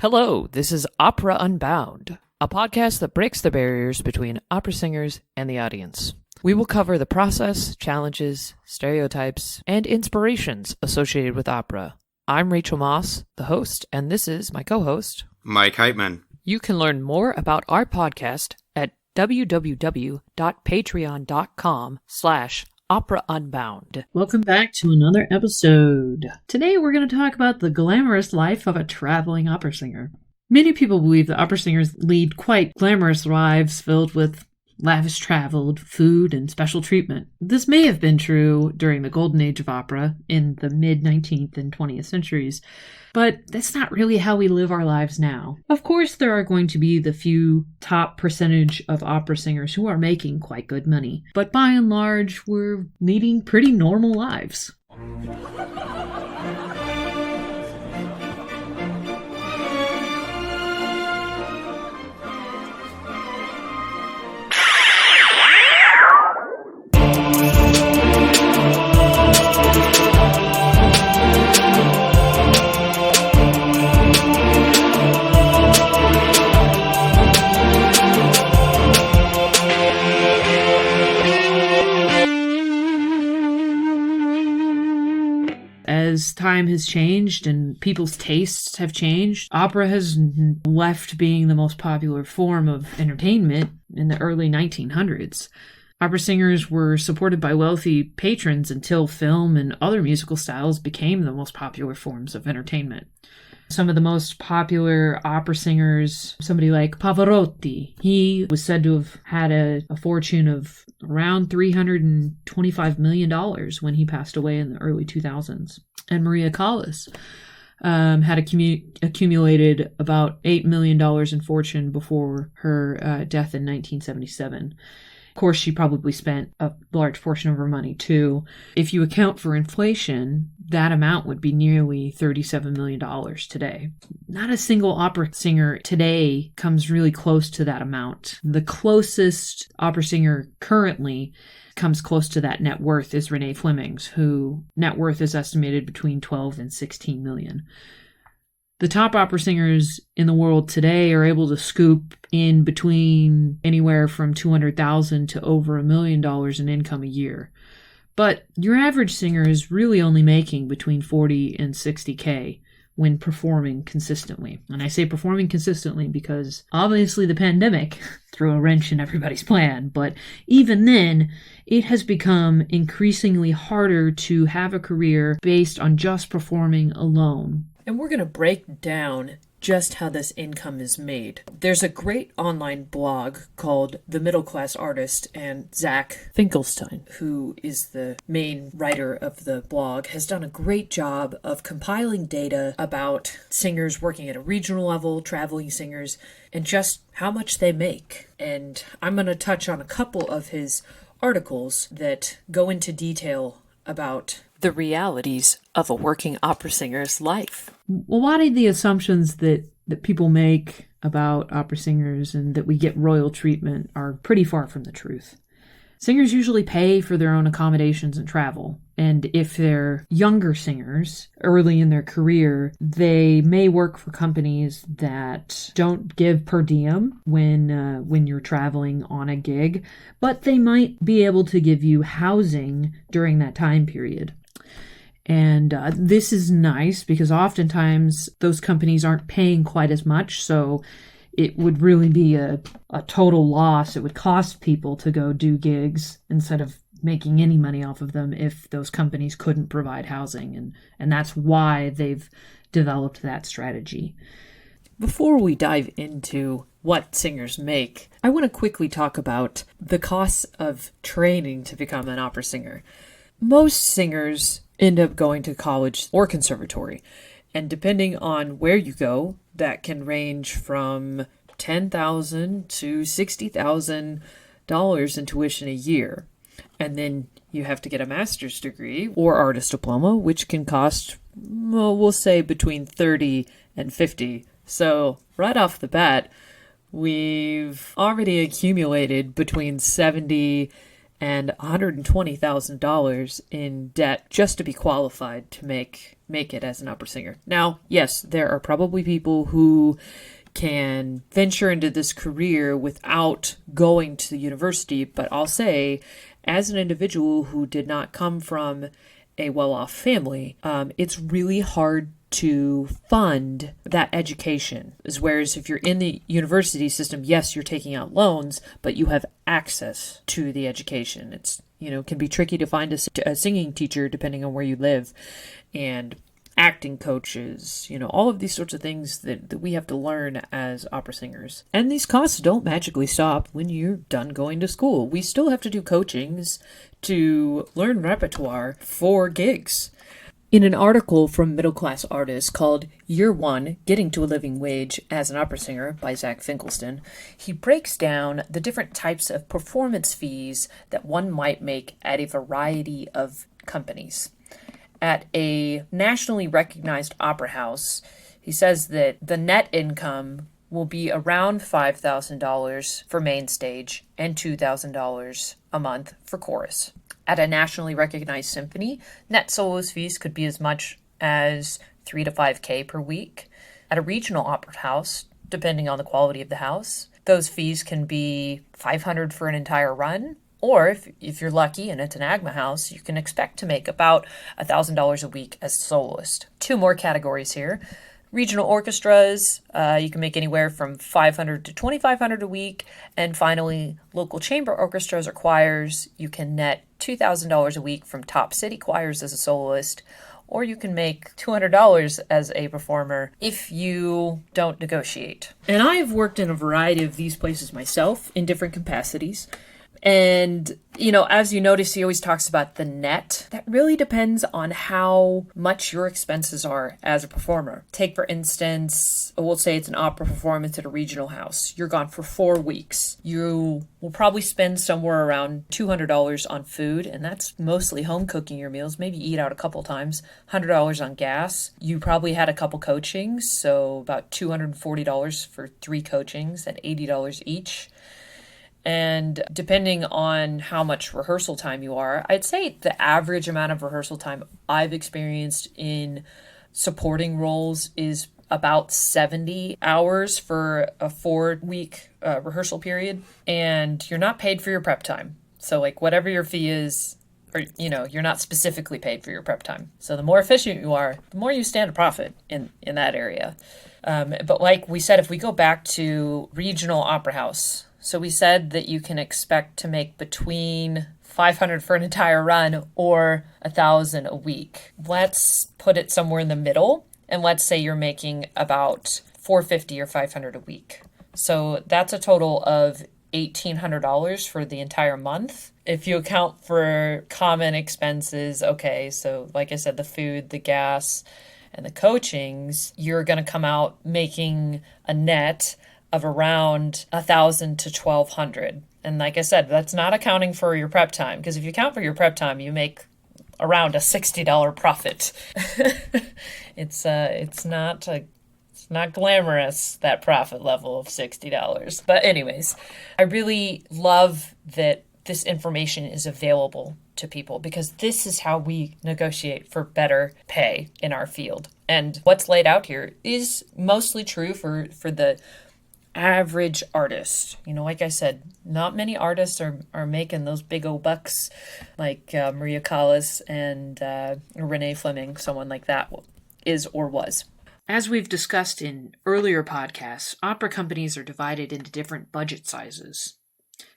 Hello, this is Opera Unbound, a podcast that breaks the barriers between opera singers and the audience. We will cover the process, challenges, stereotypes, and inspirations associated with opera. I'm Rachel Moss, the host, and this is my co-host, Mike Heitmann. You can learn more about our podcast at www.patreon.com/Opera Unbound. Welcome back to another episode. Today we're going to talk about the glamorous life of a traveling opera singer. Many people believe that opera singers lead quite glamorous lives filled with lavish travel, food, and special treatment. This may have been true during the golden age of opera in the mid-19th and 20th centuries, but that's not really how we live our lives now. Of course, there are going to be the few top percentage of opera singers who are making quite good money, but by and large, we're leading pretty normal lives. As time has changed and people's tastes have changed, opera has left being the most popular form of entertainment in the early 1900s. Opera singers were supported by wealthy patrons until film and other musical styles became the most popular forms of entertainment. Some of the most popular opera singers, somebody like Pavarotti, he was said to have had a fortune of around $325 million when he passed away in the early 2000s. And Maria Callas had accumulated about $8 million in fortune before her death in 1977. Of course, she probably spent a large portion of her money, too. If you account for inflation, that amount would be nearly $37 million today. Not a single opera singer today comes really close to that amount. The closest opera singer currently comes close to that net worth is Renee Fleming's, who net worth is estimated between 12 and 16 million. The top opera singers in the world today are able to scoop in between anywhere from $200,000 to over $1 million in income a year. But your average singer is really only making between 40 and 60K when performing consistently. And I say performing consistently because obviously the pandemic threw a wrench in everybody's plan, but even then, it has become increasingly harder to have a career based on just performing alone. And we're going to break down just how this income is made. There's a great online blog called The Middle Class Artist, and Zach Finkelstein, who is the main writer of the blog, has done a great job of compiling data about singers working at a regional level, traveling singers, and just how much they make. And I'm going to touch on a couple of his articles that go into detail about the realities of a working opera singer's life. A lot of the assumptions that people make about opera singers and that we get royal treatment are pretty far from the truth. Singers usually pay for their own accommodations and travel. And if they're younger singers, early in their career, they may work for companies that don't give per diem when you're traveling on a gig, but they might be able to give you housing during that time period. And this is nice because oftentimes those companies aren't paying quite as much, so it would really be a total loss. It would cost people to go do gigs instead of making any money off of them if those companies couldn't provide housing. And that's why they've developed that strategy. Before we dive into what singers make, I want to quickly talk about the costs of training to become an opera singer. Most singers end up going to college or conservatory, and depending on where you go, that can range from $10,000 to $60,000 in tuition a year. And then you have to get a master's degree or artist diploma, which can cost, well, we'll say between $30,000 and $50,000. So right off the bat, we've already accumulated between $70,000 and $120,000 in debt just to be qualified to make it as an opera singer. Now, yes, there are probably people who can venture into this career without going to the university, but I'll say, as an individual who did not come from a well-off family, it's really hard to fund that education. Whereas if you're in the university system, yes, you're taking out loans, but you have access to the education. It's, can be tricky to find a singing teacher depending on where you live, and acting coaches, all of these sorts of things that we have to learn as opera singers. And these costs don't magically stop when you're done going to school. We still have to do coachings to learn repertoire for gigs. In an article from Middle Class Artist called Year One, Getting to a Living Wage as an Opera Singer by Zach Finkelstein, he breaks down the different types of performance fees that one might make at a variety of companies. At a nationally recognized opera house, he says that the net income will be around $5,000 for main stage and $2,000 a month for chorus. At a nationally recognized symphony, net soloist fees could be as much as $3 to $5K per week. At a regional opera house, depending on the quality of the house, those fees can be $500 for an entire run. Or if you're lucky and it's an AGMA house, you can expect to make about $1,000 a week as a soloist. Two more categories here. Regional orchestras, you can make anywhere from $500 to $2,500 a week. And finally, local chamber orchestras or choirs, you can net $2,000 a week from top city choirs as a soloist, or you can make $200 as a performer if you don't negotiate. And I've worked in a variety of these places myself in different capacities. And, as you notice, he always talks about the net. That really depends on how much your expenses are as a performer. Take, for instance, we'll say it's an opera performance at a regional house. You're gone for 4 weeks. You will probably spend somewhere around $200 on food, and that's mostly home cooking your meals. Maybe eat out a couple times. $100 on gas. You probably had a couple coachings, so about $240 for 3 coachings at $80 each. And depending on how much rehearsal time you are, I'd say the average amount of rehearsal time I've experienced in supporting roles is about 70 hours for a 4-week rehearsal period. And you're not paid for your prep time. So whatever your fee is, or, you're not specifically paid for your prep time. So the more efficient you are, the more you stand to profit in that area. But like we said, if we go back to regional opera house, so we said that you can expect to make between $500 for an entire run or $1,000 a week. Let's put it somewhere in the middle, and let's say you're making about $450 or $500 a week. So that's a total of $1,800 for the entire month. If you account for common expenses, okay, so like I said, the food, the gas, and the coachings, you're going to come out making a net of around $1,000 to $1,200. And like I said, that's not accounting for your prep time, because if you account for your prep time, you make around a $60 profit. It's not glamorous, that profit level of $60. But anyways, I really love that this information is available to people, because this is how we negotiate for better pay in our field. And what's laid out here is mostly true for the average artist. Like I said, not many artists are making those big old bucks like Maria Callas and Renee Fleming, someone like that is or was. As we've discussed in earlier podcasts, opera companies are divided into different budget sizes.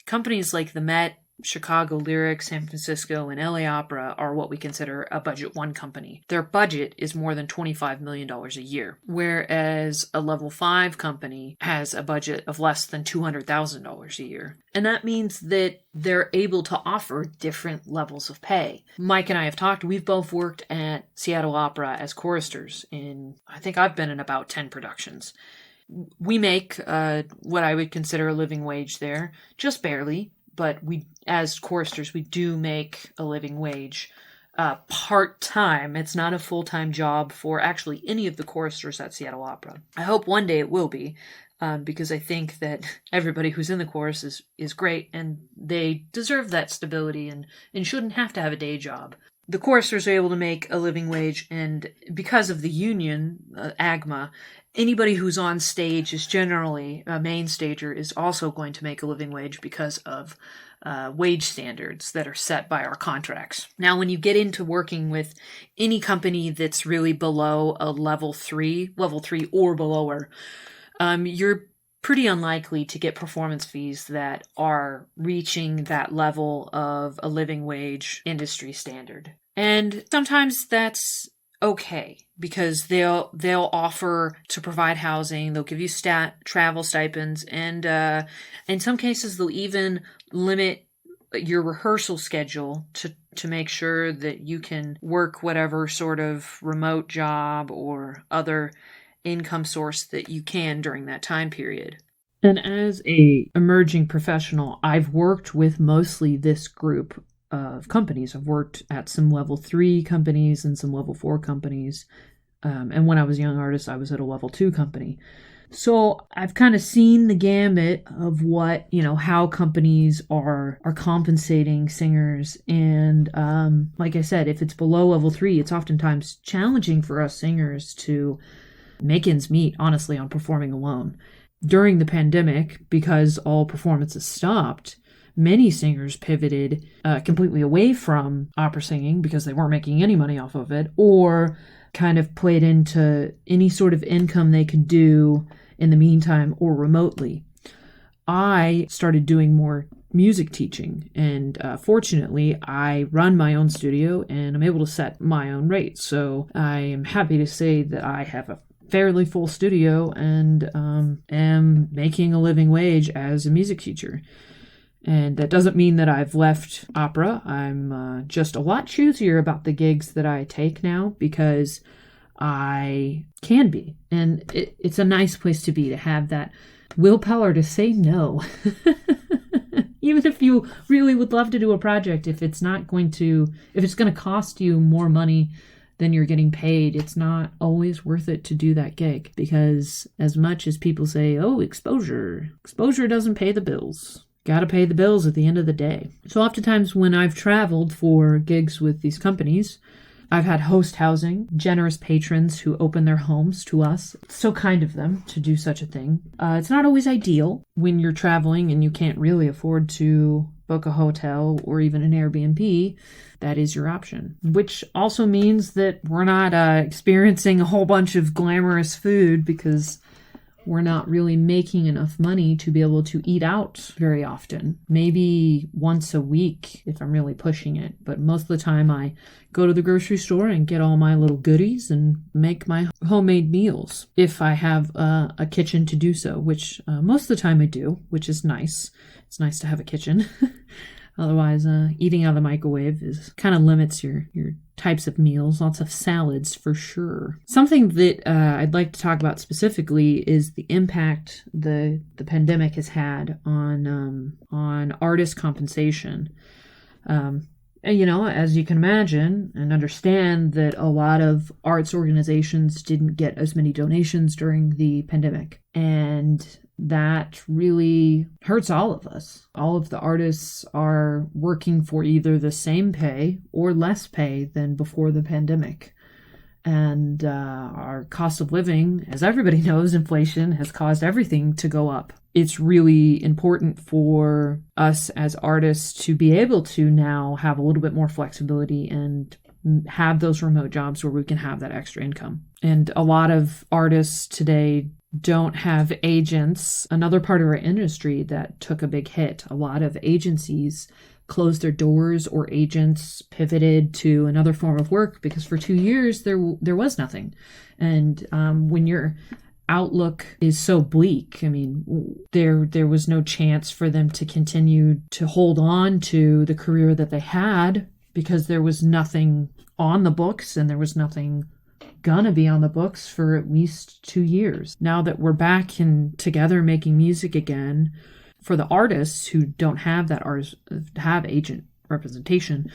Companies like the Met, Chicago Lyric, San Francisco, and LA Opera are what we consider a Budget 1 company. Their budget is more than $25 million a year, whereas a Level 5 company has a budget of less than $200,000 a year. And that means that they're able to offer different levels of pay. Mike and I have talked, we've both worked at Seattle Opera as choristers I think I've been in about 10 productions. We make what I would consider a living wage there, just barely. But we, as choristers, we do make a living wage part-time. It's not a full-time job for actually any of the choristers at Seattle Opera. I hope one day it will be. because I think that everybody who's in the chorus is great, and they deserve that stability and shouldn't have to have a day job. The choristers are able to make a living wage, and because of the union, AGMA, anybody who's on stage is generally, a main stager is also going to make a living wage because of wage standards that are set by our contracts. Now, when you get into working with any company that's really below a level 3 or below, you're pretty unlikely to get performance fees that are reaching that level of a living wage industry standard. And sometimes that's okay, because they'll offer to provide housing, they'll give you travel stipends, and in some cases they'll even limit your rehearsal schedule to make sure that you can work whatever sort of remote job or other income source that you can during that time period. And as a emerging professional, I've worked with mostly this group of companies. I've worked at some level 3 companies and some level 4 companies. And when I was a young artist, I was at a level 2 company. So I've kind of seen the gamut of what, how companies are compensating singers. And like I said, if it's below level 3, it's oftentimes challenging for us singers to make ends meet, honestly, on performing alone. During the pandemic, because all performances stopped, many singers pivoted completely away from opera singing because they weren't making any money off of it, or kind of played into any sort of income they could do in the meantime or remotely. I started doing more music teaching, and fortunately I run my own studio and I'm able to set my own rates. So I am happy to say that I have a fairly full studio and am making a living wage as a music teacher. And that doesn't mean that I've left opera. I'm just a lot choosier about the gigs that I take now, because I can be. And it's a nice place to be, to have that willpower to say no. Even if you really would love to do a project, if it's going to cost you more money than you're getting paid, it's not always worth it to do that gig. Because as much as people say, oh, exposure doesn't pay the bills. Got to pay the bills at the end of the day. So oftentimes when I've traveled for gigs with these companies, I've had host housing, generous patrons who open their homes to us. It's so kind of them to do such a thing. It's not always ideal when you're traveling and you can't really afford to book a hotel or even an Airbnb. That is your option, which also means that we're not experiencing a whole bunch of glamorous food, because we're not really making enough money to be able to eat out very often. Maybe once a week if I'm really pushing it. But most of the time I go to the grocery store and get all my little goodies and make my homemade meals, if I have a kitchen to do so, which most of the time I do, which is nice. It's nice to have a kitchen. Otherwise, eating out of the microwave kind of limits your types of meals. Lots of salads for sure. Something that I'd like to talk about specifically is the impact the pandemic has had on artist compensation. And, as you can imagine and understand, that a lot of arts organizations didn't get as many donations during the pandemic. And that really hurts all of us. All of the artists are working for either the same pay or less pay than before the pandemic. And our cost of living, as everybody knows, inflation has caused everything to go up. It's really important for us as artists to be able to now have a little bit more flexibility and have those remote jobs where we can have that extra income. And a lot of artists today don't have agents. Another part of our industry that took a big hit. A lot of agencies closed their doors, or agents pivoted to another form of work, because for 2 years there was nothing. And when your outlook is so bleak, I mean, there was no chance for them to continue to hold on to the career that they had, because there was nothing on the books and there was nothing gonna be on the books for at least 2 years. Now that we're back and together making music again, for the artists who don't have have agent representation,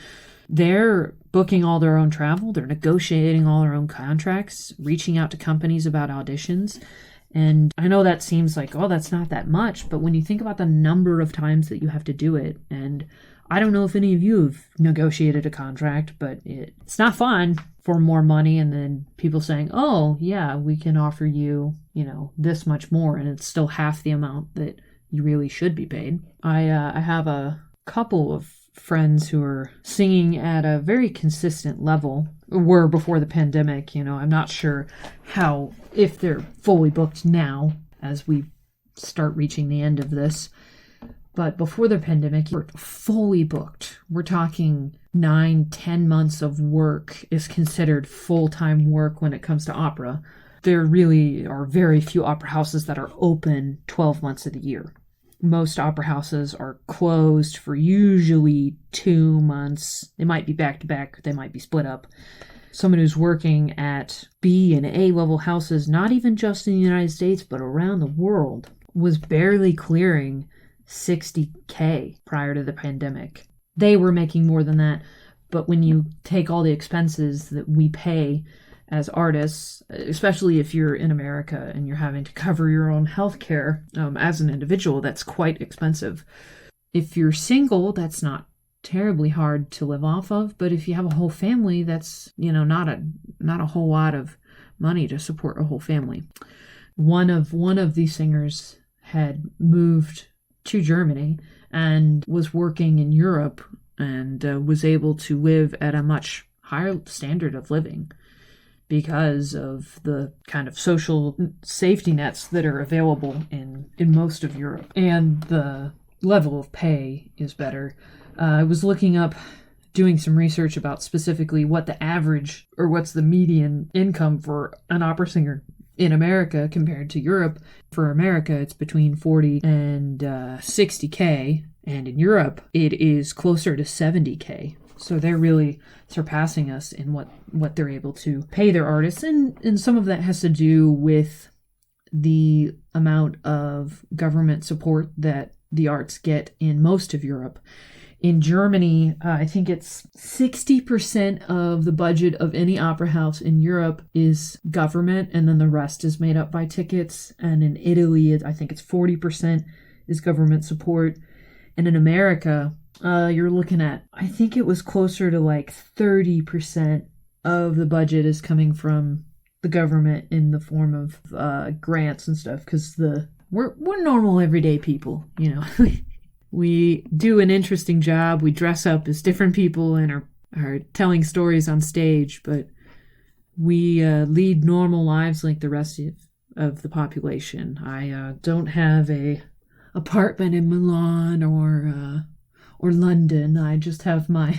they're booking all their own travel, they're negotiating all their own contracts, reaching out to companies about auditions, And I know that seems like, oh, that's not that much, but when you think about the number of times that you have to do it, and I don't know if any of you have negotiated a contract, but it's not fun for more money and then people saying, oh, yeah, we can offer you, this much more, and it's still half the amount that you really should be paid. I have a couple of friends who are singing at a very consistent level, were before the pandemic. I'm not sure if they're fully booked now as we start reaching the end of this, but before the pandemic, you're fully booked. We're talking 9-10 months of work is considered full-time work when it comes to opera. There really are very few opera houses that are open 12 months of the year. Most opera houses are closed for usually 2 months. They might be back to back, they might be split up. Someone who's working at B and A level houses, not even just in the United States, but around the world, was barely clearing $60K prior to the pandemic. They were making more than that, but when you take all the expenses that we pay as artists, especially if you're in America and you're having to cover your own health care as an individual, that's quite expensive. If you're single, that's not terribly hard to live off of, but if you have a whole family, that's not a whole lot of money to support a whole family. One of these singers had moved to Germany and was working in Europe and was able to live at a much higher standard of living because of the kind of social safety nets that are available in most of Europe. And the level of pay is better. I was looking up, doing some research about specifically what the average or what's the median income for an opera singer in America compared to Europe. For America, it's between 40 and 60K, and in Europe, it is closer to 70K. So they're really surpassing us in what they're able to pay their artists, and some of that has to do with the amount of government support that the arts get in most of Europe. In Germany, I think it's 60% of the budget of any opera house in Europe is government, and then the rest is made up by tickets. And in Italy, I think it's 40% is government support. And in America, you're looking at, I think it was closer to like 30% of the budget is coming from the government in the form of grants and stuff, because we're normal everyday people, We do an interesting job. We dress up as different people and are telling stories on stage, but we lead normal lives like the rest of the population. I don't have a apartment in Milan or London. I just have my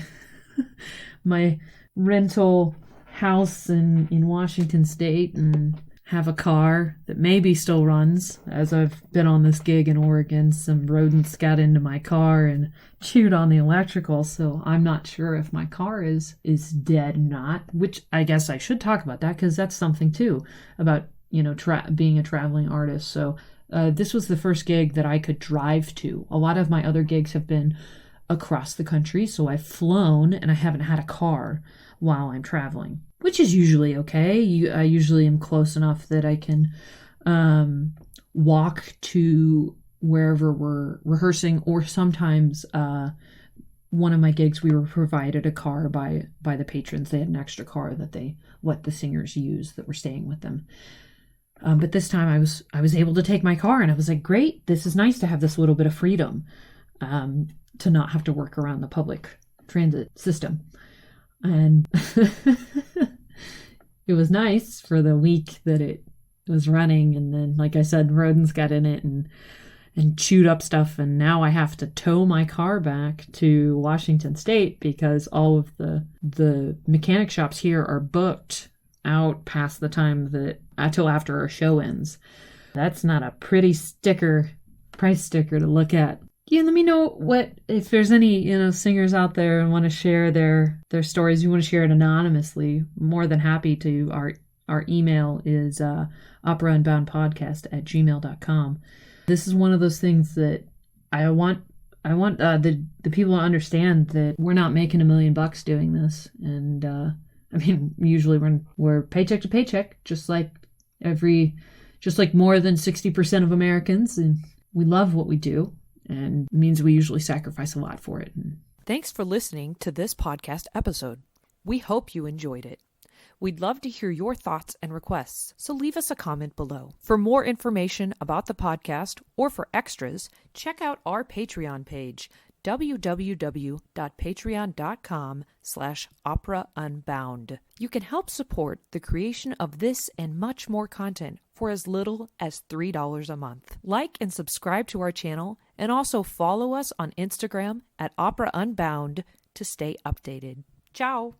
my rental house in Washington State and have a car that maybe still runs. As I've been on this gig in Oregon, some rodents got into my car and chewed on the electrical, so I'm not sure if my car is dead or not, which I guess I should talk about that because that's something too about, being a traveling artist. So this was the first gig that I could drive to. A lot of my other gigs have been across the country, so I've flown and I haven't had a car while I'm traveling, which is usually okay. I usually am close enough that I can walk to wherever we're rehearsing, or sometimes one of my gigs we were provided a car by the patrons. They had an extra car that they let the singers use that were staying with them. But this time I was able to take my car, and I was like, great, this is nice to have this little bit of freedom to not have to work around the public transit system. And it was nice for the week that it was running, and then, like I said, rodents got in it and chewed up stuff, and now I have to tow my car back to Washington State because all of the mechanic shops here are booked out past the time that until after our show ends. That's not a pretty price sticker to look at. Yeah, let me know if there's any, singers out there and want to share their stories. You want to share it anonymously, more than happy to. Our email is operaunboundpodcast@gmail.com. This is one of those things that I want the people to understand that we're not making $1 million doing this. And usually we're paycheck to paycheck, just like every just like more than 60% of Americans, and we love what we do, and it means we usually sacrifice a lot for it. Thanks for listening to this podcast episode. We hope you enjoyed it. We'd love to hear your thoughts and requests, so leave us a comment below. For more information about the podcast or for extras, check out our Patreon page, www.patreon.com/operaunbound. You can help support the creation of this and much more content for as little as $3 a month. Like and subscribe to our channel, and also follow us on Instagram at Opera Unbound to stay updated. Ciao!